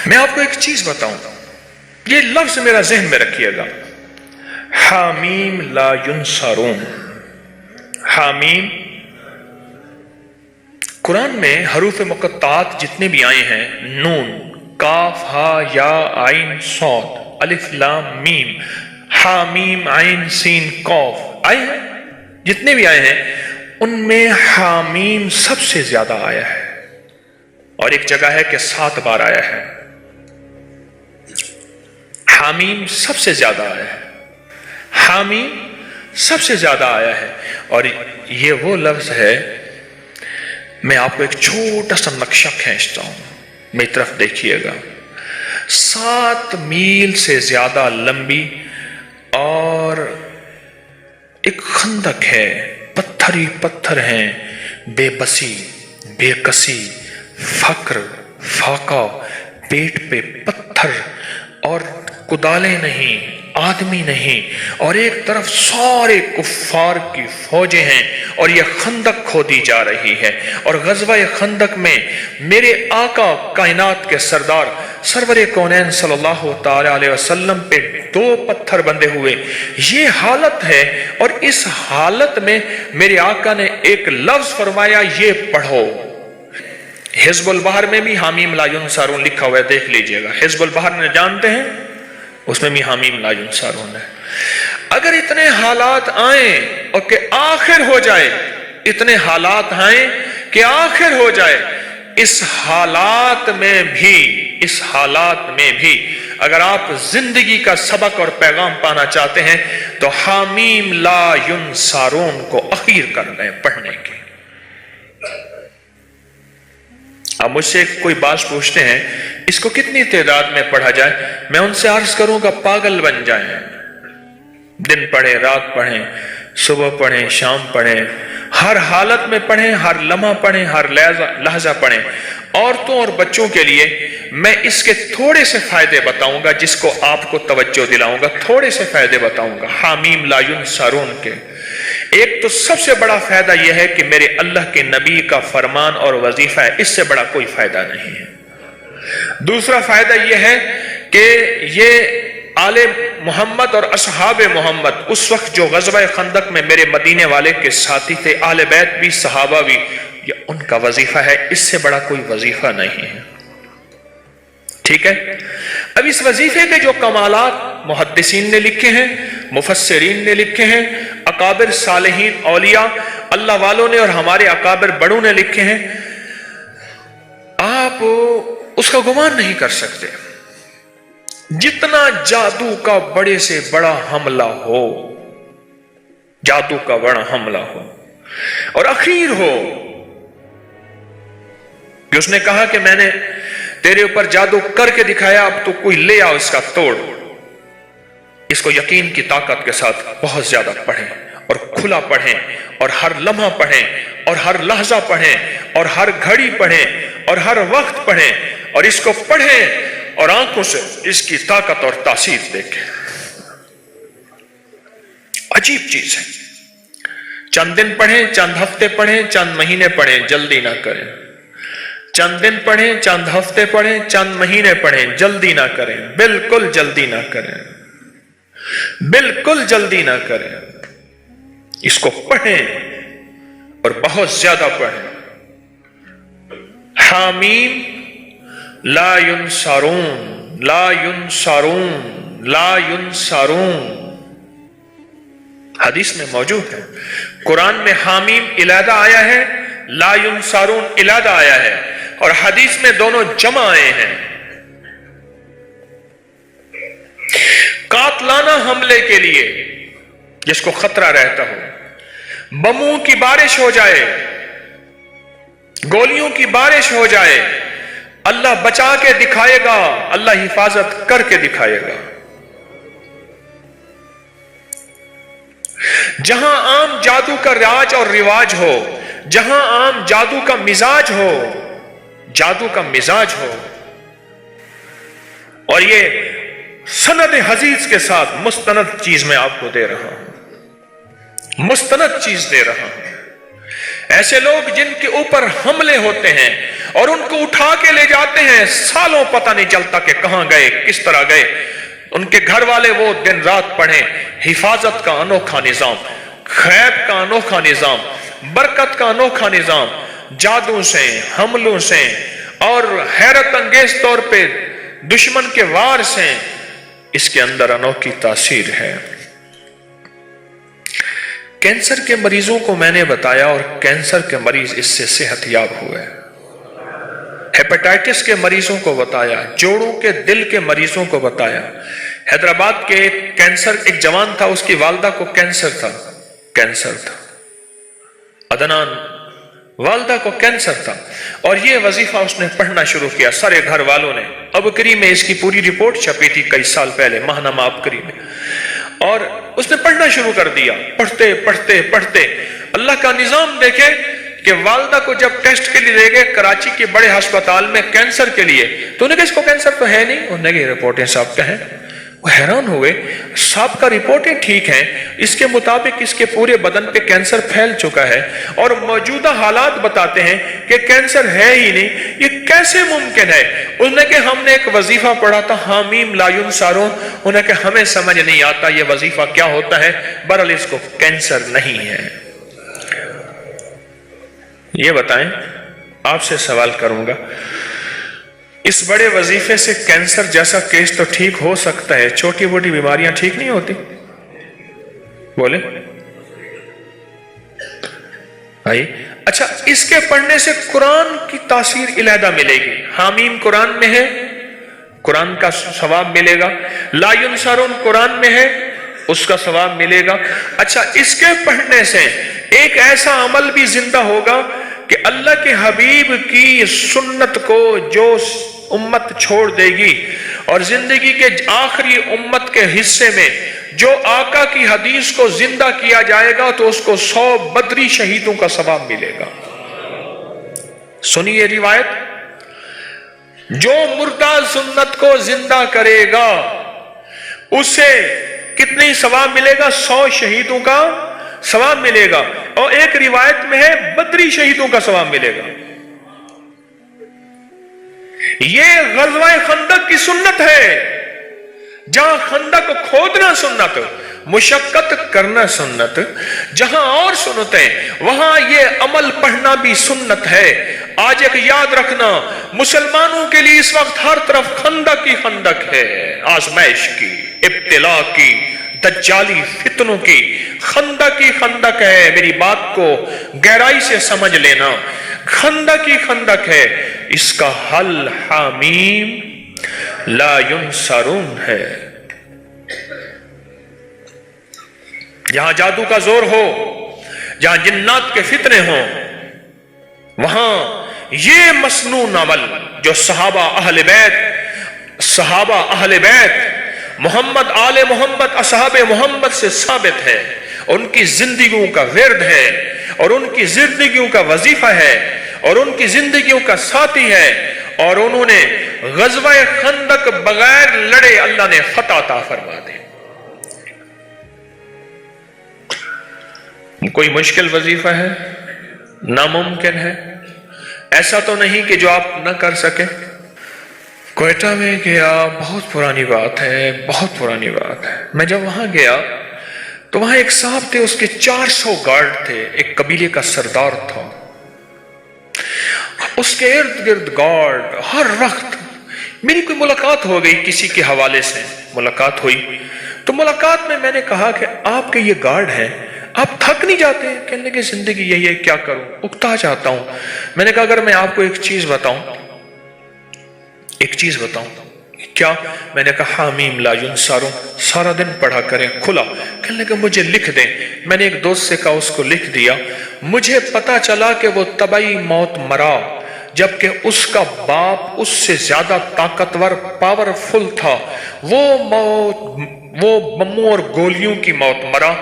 میں آپ کو ایک چیز بتاؤں، یہ لفظ میرا ذہن میں رکھیے گا، حامیم لا ینصرون۔ حامیم، قرآن میں حروف مقطعات جتنے بھی آئے ہیں، نون، کاف، ہا، یا، عین، صاد، الف، لام، میم، حامیم، عین، سین، قاف آئے ہیں، جتنے بھی آئے ہیں ان میں حامیم سب سے زیادہ آیا ہے، اور ایک جگہ ہے کہ 7 بار آیا ہے۔ حامیم سب سے زیادہ آیا ہے، حامیم سب سے زیادہ آیا ہے، اور یہ وہ لفظ ہے، میں آپ کو ایک چھوٹا سا نقشہ کھینچتا ہوں، میری طرف دیکھیے گا۔ 7 میل سے زیادہ لمبی اور ایک خندق ہے، پتھر ہی پتھر ہیں، بے بسی، بے کسی، فقر، فاقہ، پیٹ پہ پتھر اور کدالیں نہیں، آدمی نہیں، اور ایک طرف سارے کفار کی فوجیں ہیں، اور یہ خندق کھودی جا رہی ہے، اور غزوہ خندق میں میرے آقا کائنات کے سردار سرور کونین صلی اللہ تعالی علیہ وسلم پہ 2 پتھر بندے ہوئے، یہ حالت ہے، اور اس حالت میں میرے آقا نے ایک لفظ فرمایا، یہ پڑھو۔ حزب البحر میں بھی حامیم لا ینصرون لکھا ہوا ہے، دیکھ لیجئے گا، حزب البحر نے جانتے ہیں، اس میں بھی حامیم لا ینصرون ہے۔ اگر اتنے حالات آئیں اور کہ آخر ہو جائے، اتنے حالات آئیں کہ آخر ہو جائے، اس حالات میں بھی اگر آپ زندگی کا سبق اور پیغام پانا چاہتے ہیں تو حامیم لا ینصرون کو اخیر کر لیں پڑھنے کی۔ اب مجھ سے کوئی بات پوچھتے ہیں اس کو کتنی تعداد میں پڑھا جائے، میں ان سے عرض کروں گا پاگل بن جائیں، دن پڑھیں، رات پڑھیں، صبح پڑھیں، شام پڑھیں، ہر حالت میں پڑھیں، ہر لمحہ پڑھیں، ہر لحظہ پڑھیں۔ عورتوں اور بچوں کے لیے میں اس کے تھوڑے سے فائدے بتاؤں گا، جس کو آپ کو توجہ دلاؤں گا، تھوڑے سے فائدے بتاؤں گا حامیم لا ینصرون کے۔ ایک تو سب سے بڑا فائدہ یہ ہے کہ میرے اللہ کے نبی کا فرمان اور وظیفہ ہے، اس سے بڑا کوئی فائدہ نہیں ہے۔ دوسرا فائدہ یہ ہے کہ یہ آل محمد اور اصحاب محمد اس وقت جو غزوہ خندق میں میرے مدینے والے کے ساتھی تھے، اہل بیت بھی، صحابہ بھی، یہ ان کا وظیفہ ہے، اس سے بڑا کوئی وظیفہ نہیں ہے۔ ٹھیک ہے، اب اس وظیفے کے جو کمالات محدثین نے لکھے ہیں، مفسرین نے لکھے ہیں، اکابر صالحین اولیاء اللہ والوں نے اور ہمارے اکابر بڑوں نے لکھے ہیں، آپ اس کا گمان نہیں کر سکتے۔ جتنا جادو کا بڑے سے بڑا حملہ ہو، جادو کا بڑا حملہ ہو اور اخیر ہو کہ اس نے کہا کہ میں نے تیرے اوپر جادو کر کے دکھایا، اب تو کوئی لے آؤ اس کا توڑ، اس کو یقین کی طاقت کے ساتھ بہت زیادہ پڑھیں اور کھلا پڑھیں اور ہر لمحہ پڑھیں اور ہر لحظہ پڑھیں اور ہر گھڑی پڑھیں اور ہر وقت پڑھیں، اور اس کو پڑھیں اور آنکھوں سے اس کی طاقت اور تاثیر دیکھیں۔ عجیب چیز ہے، چند دن پڑھیں، چند ہفتے پڑھیں، چند مہینے پڑھیں، جلدی نہ کریں۔ چند دن پڑھیں، چند ہفتے پڑھیں، چند مہینے پڑھیں، جلدی نہ کریں، بالکل جلدی نہ کریں، بالکل جلدی نہ کریں۔ اس کو پڑھیں اور بہت زیادہ پڑھیں۔ حامیم لا ینصرون، لا ینصرون، لا ینصرون، حدیث میں موجود ہے۔ قرآن میں حامیم علیحدہ آیا ہے، لا ینصرون علیحدہ آیا ہے، اور حدیث میں دونوں جمع آئے ہیں۔ قاتلانہ حملے کے لیے جس کو خطرہ رہتا ہو، بموں کی بارش ہو جائے، گولیوں کی بارش ہو جائے، اللہ بچا کے دکھائے گا، اللہ حفاظت کر کے دکھائے گا۔ جہاں عام جادو کا راج اور رواج ہو، جہاں عام جادو کا مزاج ہو، جادو کا مزاج ہو، اور یہ سند حدیث کے ساتھ مستند چیز میں آپ کو دے رہا ہوں، مستند چیز دے رہا ہوں۔ ایسے لوگ جن کے اوپر حملے ہوتے ہیں اور ان کو اٹھا کے لے جاتے ہیں، سالوں پتہ نہیں چلتا کہ کہاں گئے، کس طرح گئے۔ ان کے گھر والے وہ دن رات پڑھیں، حفاظت کا انوکھا نظام، غیب کا انوکھا نظام، برکت کا انوکھا نظام، جادو سے، حملوں سے اور حیرت انگیز طور پہ دشمن کے وار سے اس کے اندر انوکھی تاثیر ہے۔ کینسر کے مریضوں کو میں نے بتایا اور کینسر کے مریض اس سے صحت یاب ہوئے، ہیپاٹائٹس کے مریضوں کو بتایا، جوڑوں کے دل کے مریضوں کو بتایا۔ حیدرآباد کے ایک جوان تھا، اس کی والدہ کو کینسر تھا، عدنان، والدہ کو کینسر تھا، اور یہ وظیفہ اس نے پڑھنا شروع کیا سارے گھر والوں نے۔ ابکری میں اس کی پوری رپورٹ چھپی تھی کئی سال پہلے، ماہنامہ ابکری میں، اور اس نے پڑھنا شروع کر دیا۔ پڑھتے پڑھتے پڑھتے اللہ کا نظام دیکھے کہ والدہ کو جب ٹیسٹ کے لیے لے گئے کراچی کے بڑے ہسپتال میں کینسر کے لیے، تو انہوں نے کہا اس کو کینسر تو ہے نہیں، انہوں نے کہا یہ رپورٹیں صاحب کا ہیں۔ وہ حیران ہوئے، صاحب کا رپورٹیں ٹھیک ہیں، اس کے مطابق اس کے پورے بدن پہ کینسر پھیل چکا ہے، اور موجودہ حالات بتاتے ہیں کہ کینسر ہے ہی نہیں، یہ کیسے ممکن ہے؟ اس نے کہ ہم نے ایک وظیفہ پڑھا تھا، حامیم لا ینصرون، انہوں نے کہ ہمیں سمجھ نہیں آتا یہ وظیفہ کیا ہوتا ہے، بہرحال اس کو کینسر نہیں ہے۔ یہ بتائیں، آپ سے سوال کروں گا، اس بڑے وظیفے سے کینسر جیسا کیس تو ٹھیک ہو سکتا ہے، چھوٹی موٹی بیماریاں ٹھیک نہیں ہوتی؟ بولے آئیے۔ اچھا، اس کے پڑھنے سے قرآن کی تاثیر علیحدہ ملے گی۔ حامیم قرآن میں ہے، قرآن کا ثواب ملے گا۔ لا ینصرون قرآن میں ہے، اس کا ثواب ملے گا۔ اچھا، اس کے پڑھنے سے ایک ایسا عمل بھی زندہ ہوگا کہ اللہ کے حبیب کی سنت کو جو امت چھوڑ دے گی، اور زندگی کے آخری امت کے حصے میں جو آقا کی حدیث کو زندہ کیا جائے گا تو اس کو 100 بدری شہیدوں کا ثواب ملے گا۔ سنیے روایت، جو مردہ سنت کو زندہ کرے گا اسے کتنی ثواب ملے گا؟ 100 شہیدوں کا ثواب ملے گا، اور ایک روایت میں ہے بدری شہیدوں کا ثواب ملے گا۔ یہ غزوہ خندق کی سنت ہے، جہاں خندق کھودنا سنت، مشقت کرنا سنت، جہاں اور سنتیں وہاں یہ عمل پڑھنا بھی سنت ہے۔ آج ایک یاد رکھنا، مسلمانوں کے لیے اس وقت ہر طرف خندق ہی خندق ہے، آزمائش کی، ابتلا کی، دجالی فتنوں کی، خندق ہی خندق ہے۔ میری بات کو گہرائی سے سمجھ لینا، خندق ہی خندق ہے، اس کا حل حامیم لا ینصرون ہے۔ جہاں جادو کا زور ہو، جہاں جنات کے فتنے ہوں، وہاں یہ مسنون عمل جو صحابہ اہل بیت محمد آل محمد اصحاب محمد سے ثابت ہے، ان کی زندگیوں کا ورد ہے، اور ان کی زندگیوں کا وظیفہ ہے، اور ان کی زندگیوں کا ساتھی ہے، اور انہوں نے غزوہ خندق بغیر لڑے اللہ نے فتح عطا فرما دی۔ کوئی مشکل وظیفہ ہے؟ ناممکن ہے؟ ایسا تو نہیں کہ جو آپ نہ کر سکیں۔ کوئٹہ میں گیا، بہت پرانی بات ہے، بہت پرانی بات ہے۔ میں جب وہاں گیا تو وہاں ایک صاحب تھے، اس کے 400 گارڈ تھے، ایک قبیلے کا سردار تھا، اس کے ارد گرد گارڈ۔ ہر وقت میری کوئی ملاقات ہو گئی، کسی کے حوالے سے ملاقات ہوئی، تو ملاقات میں نے کہا کہ آپ کے یہ گارڈ ہیں، آپ تھک نہیں جاتے؟ کہنے لگے زندگی یہی ہے، کیا کروں، اکتا جاتا ہوں۔ میں نے کہا اگر میں آپ کو ایک چیز بتاؤں، کیا؟ میں نے کہا حامیم لا ینصرون سارا دن پڑھا کریں، کھلا۔ کہنے لگے مجھے لکھ دیں۔ میں نے ایک دوست سے کہا، اس کو لکھ دیا۔ مجھے پتا چلا کہ وہ طبعی موت مرا، جبکہ اس کا باپ اس سے زیادہ طاقتور پاورفل تھا، وہ بموں اور گولیوں کی موت مرا،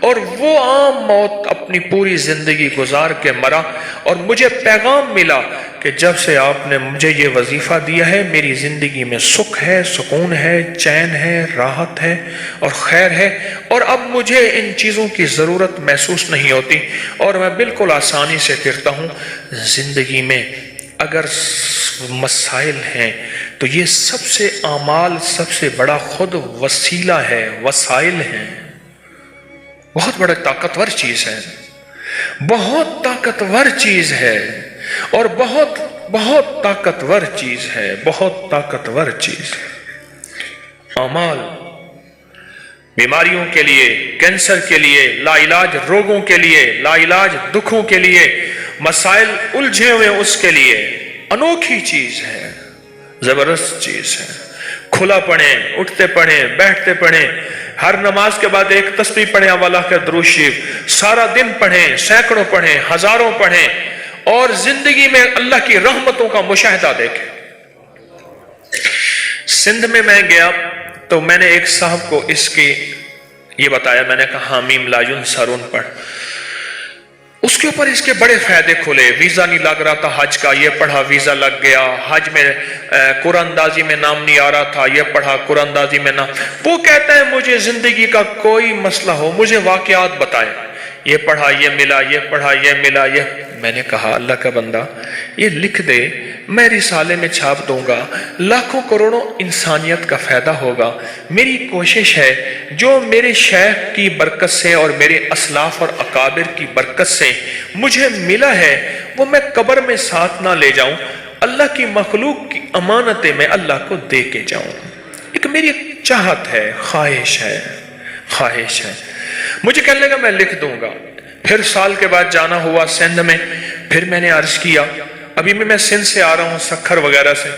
اور وہ عام موت اپنی پوری زندگی گزار کے مرا۔ اور مجھے پیغام ملا کہ جب سے آپ نے مجھے یہ وظیفہ دیا ہے، میری زندگی میں سکھ ہے، سکون ہے، چین ہے، راحت ہے اور خیر ہے، اور اب مجھے ان چیزوں کی ضرورت محسوس نہیں ہوتی، اور میں بالکل آسانی سے کرتا ہوں۔ زندگی میں اگر مسائل ہیں تو یہ سب سے اعمال سب سے بڑا خود وسیلہ ہے، وسائل ہیں، بہت بڑا طاقتور چیز ہے، بہت طاقتور چیز ہے، اور بہت بہت طاقتور چیز ہے، بہت طاقتور چیز ہے۔ اعمال بیماریوں کے لیے، کینسر کے لیے، لا علاج روگوں کے لیے، لا علاج دکھوں کے لیے، مسائل الجھے ہوئے اس کے لیے انوکھی چیز ہے، زبردست چیز ہے۔ کھلا پڑھیں، اٹھتے پڑھیں، بیٹھتے پڑھیں، ہر نماز کے بعد ایک تسبیح پڑھیں، اللہ کا درود شریف، سارا دن پڑھیں، سینکڑوں پڑھیں، ہزاروں پڑھیں، اور زندگی میں اللہ کی رحمتوں کا مشاہدہ دیکھیں۔ سندھ میں گیا تو میں نے ایک صاحب کو اس کی یہ بتایا، میں نے کہا حامیم لا ینصرون پڑھ، اس کے اوپر اس کے بڑے فائدے کھلے۔ ویزا نہیں لگ رہا تھا حج کا، یہ پڑھا ویزا لگ گیا۔ حج میں قرآن اندازی میں نام نہیں آ رہا تھا، یہ پڑھا قرآن اندازی میں نام۔ وہ کہتا ہے مجھے زندگی کا کوئی مسئلہ ہو مجھے واقعات بتائے، یہ پڑھا یہ ملا، یہ پڑھا یہ ملا، یہ۔ میں نے کہا اللہ کا بندہ یہ لکھ دے، میں رسالے میں چھاپ دوں گا، لاکھوں کروڑوں انسانیت کا فائدہ ہوگا۔ میری کوشش ہے جو میرے شیخ کی برکت سے اور میرے اسلاف اور اکابر کی برکت سے مجھے ملا ہے وہ میں قبر میں ساتھ نہ لے جاؤں، اللہ کی مخلوق کی امانتیں میں اللہ کو دے کے جاؤں۔ ایک میری چاہت ہے، خواہش ہے، خواہش ہے۔ مجھے کہنے لگا میں لکھ دوں گا۔ پھر سال کے بعد جانا ہوا سندھ میں، پھر میں نے عرض کیا، ابھی میں سندھ سے آ رہا ہوں سکھر وغیرہ سے،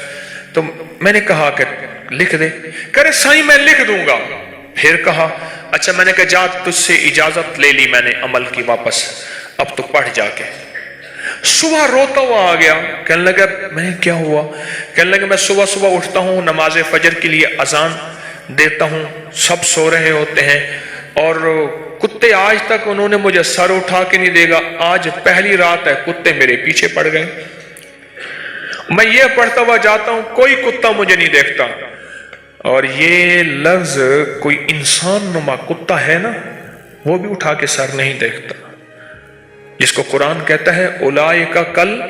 تو میں نے کہا کہ لکھ دے، کہہ رہے سائیں میں لکھ دوں گا۔ پھر کہا اچھا، میں نے کہا جا تجھ سے اجازت لے لی میں نے عمل کی واپس، اب تو پڑھ جا کے۔ صبح روتا ہوا آ گیا، کہنے لگا میں کیا ہوا؟ کہنے لگا میں صبح صبح اٹھتا ہوں، نماز فجر کے لیے اذان دیتا ہوں، سب سو رہے ہوتے ہیں، اور کتے آج تک انہوں نے مجھے سر اٹھا کے نہیں دے گا، آج پہلی رات ہے کتے میرے پیچھے پڑ گئے۔ میں یہ پڑھتا ہوا جاتا ہوں، کوئی کتا مجھے نہیں دیکھتا، اور یہ لفظ کوئی انسان نما کتا ہے نا، وہ بھی اٹھا کے سر نہیں دیکھتا، جس کو قرآن کہتا ہے اولئک کل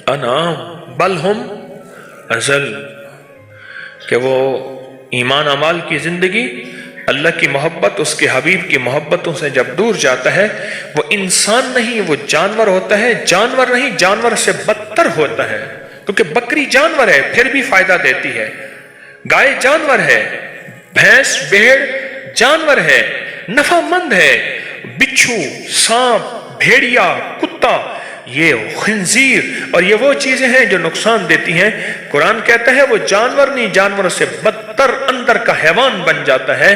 انعام بل ہم اضل، کہ وہ ایمان اعمال کی زندگی، اللہ کی محبت، اس کے حبیب کی محبتوں سے جب دور جاتا ہے وہ انسان نہیں، وہ جانور ہوتا ہے، جانور نہیں جانور سے بدتر ہوتا ہے، کیونکہ بکری جانور ہے پھر بھی فائدہ دیتی ہے، گائے جانور ہے، بھینس بھیڑ جانور ہے، نفع مند ہے، بچھو سانپ بھیڑیا کتا یہ خنزیر اور یہ وہ چیزیں ہیں جو نقصان دیتی ہیں۔ قرآن کہتا ہے وہ جانور نہیں جانوروں سے بدتر اندر کا حیوان بن جاتا ہے۔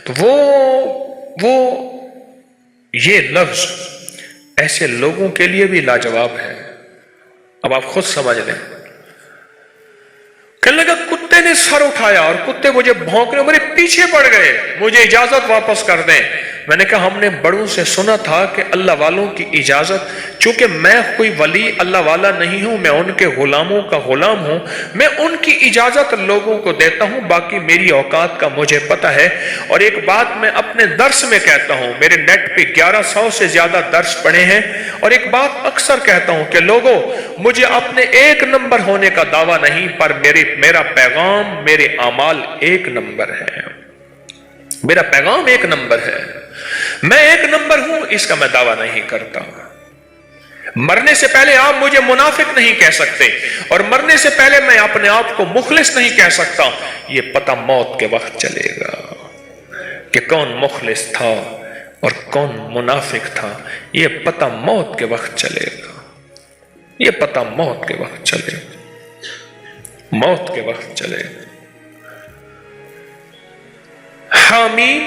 تو وہ یہ لفظ ایسے لوگوں کے لیے بھی لاجواب ہے۔ اب آپ خود سمجھ لیں، کہنے لگا کتے نے سر اٹھایا اور کتے مجھے بھونکنے میرے پیچھے پڑ گئے، مجھے اجازت واپس کر دیں۔ میں نے کہا ہم نے بڑوں سے سنا تھا کہ اللہ والوں کی اجازت، چونکہ میں کوئی ولی اللہ والا نہیں ہوں، میں ان کے غلاموں کا غلام ہوں، میں ان کی اجازت لوگوں کو دیتا ہوں، باقی میری اوقات کا مجھے پتہ ہے۔ اور ایک بات میں اپنے درس میں کہتا ہوں، میرے نیٹ پہ 1100 سے زیادہ درس پڑھے ہیں، اور ایک بات اکثر کہتا ہوں کہ لوگوں مجھے اپنے ایک نمبر ہونے کا دعویٰ نہیں، پر میرا پیغام میرے اعمال ایک نمبر ہے، میرا پیغام ایک نمبر ہے، میں ایک نمبر ہوں، اس کا میں دعویٰ نہیں کرتا۔ مرنے سے پہلے آپ مجھے منافق نہیں کہہ سکتے، اور مرنے سے پہلے میں اپنے آپ کو مخلص نہیں کہہ سکتا۔ یہ پتہ موت کے وقت چلے گا کہ کون مخلص تھا اور کون منافق تھا، یہ پتہ موت کے وقت چلے گا، یہ پتہ موت کے وقت چلے گا، موت کے وقت چلے گا۔ حامیم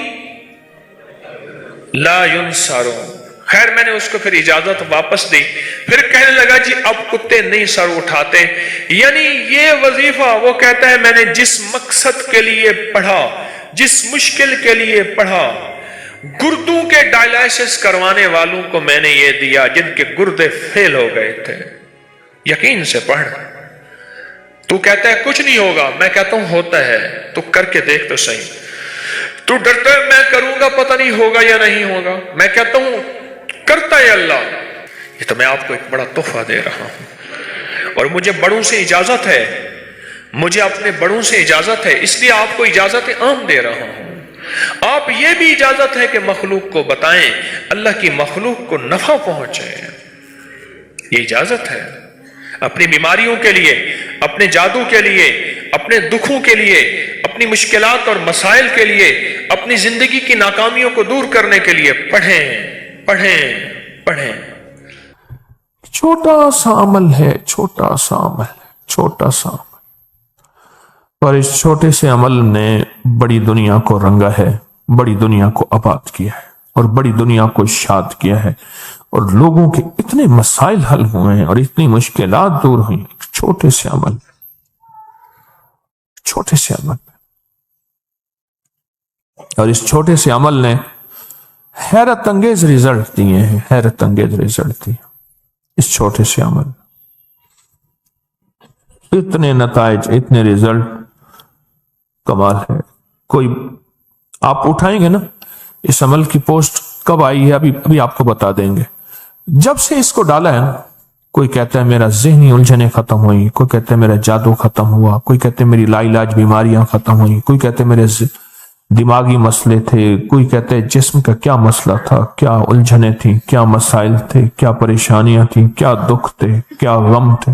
لا ینصرون۔ خیر میں نے اس کو پھر اجازت واپس دی، پھر کہنے لگا جی اب کتے نہیں سر اٹھاتے، یعنی یہ وظیفہ وہ کہتا ہے میں نے جس مقصد کے لیے پڑھا، جس مشکل کے لیے پڑھا، گردوں کے ڈائلائسس کروانے والوں کو میں نے یہ دیا جن کے گردے فیل ہو گئے تھے، یقین سے پڑھ۔ تو کہتا ہے کچھ نہیں ہوگا، میں کہتا ہوں ہوتا ہے، تو کر کے دیکھ تو صحیح۔ تو ڈرتا ہے میں کروں گا پتہ نہیں ہوگا یا نہیں ہوگا، میں کہتا ہوں کرتا ہے اللہ۔ یہ تو میں آپ کو ایک بڑا تحفہ دے رہا ہوں، اور مجھے بڑوں سے اجازت ہے، مجھے اپنے بڑوں سے اجازت ہے، اس لیے آپ کو اجازت عام دے رہا ہوں۔ آپ یہ بھی اجازت ہے کہ مخلوق کو بتائیں، اللہ کی مخلوق کو نفع پہنچے، یہ اجازت ہے۔ اپنی بیماریوں کے لیے، اپنے جادو کے لیے، اپنے دکھوں کے لیے، اپنی مشکلات اور مسائل کے لیے، اپنی زندگی کی ناکامیوں کو دور کرنے کے لیے پڑھیں پڑھیں پڑھیں۔ چھوٹا سا عمل ہے، چھوٹا سا عمل ہے، چھوٹا سا عمل، اور اس چھوٹے سے عمل نے بڑی دنیا کو رنگا ہے، بڑی دنیا کو آباد کیا ہے، اور بڑی دنیا کو شاد کیا ہے، اور لوگوں کے اتنے مسائل حل ہوئے ہیں اور اتنی مشکلات دور ہوئی ہیں چھوٹے سے عمل، چھوٹے سے عمل۔ اور اس چھوٹے سے عمل نے حیرت انگیز رزلٹ دیے ہیں، حیرت انگیز رزلٹ دیے اس چھوٹے سے عمل، اتنے نتائج، اتنے رزلٹ، کمال ہے۔ کوئی آپ اٹھائیں گے نا اس عمل کی پوسٹ کب آئی ہے، ابھی آپ کو بتا دیں گے۔ جب سے اس کو ڈالا ہے نا، کوئی کہتا ہے میرا ذہنی الجھنیں ختم ہوئی، کوئی کہتا ہے میرا جادو ختم ہوا، کوئی کہتے ہیں میری لا علاج بیماریاں ختم ہوئی، کوئی کہتے ہیں میرے دماغی مسئلے تھے، کوئی کہتے ہیں جسم کا کیا مسئلہ تھا، کیا الجھنیں تھیں، کیا مسائل تھے، کیا پریشانیاں تھیں، کیا دکھ تھے، کیا غم تھے،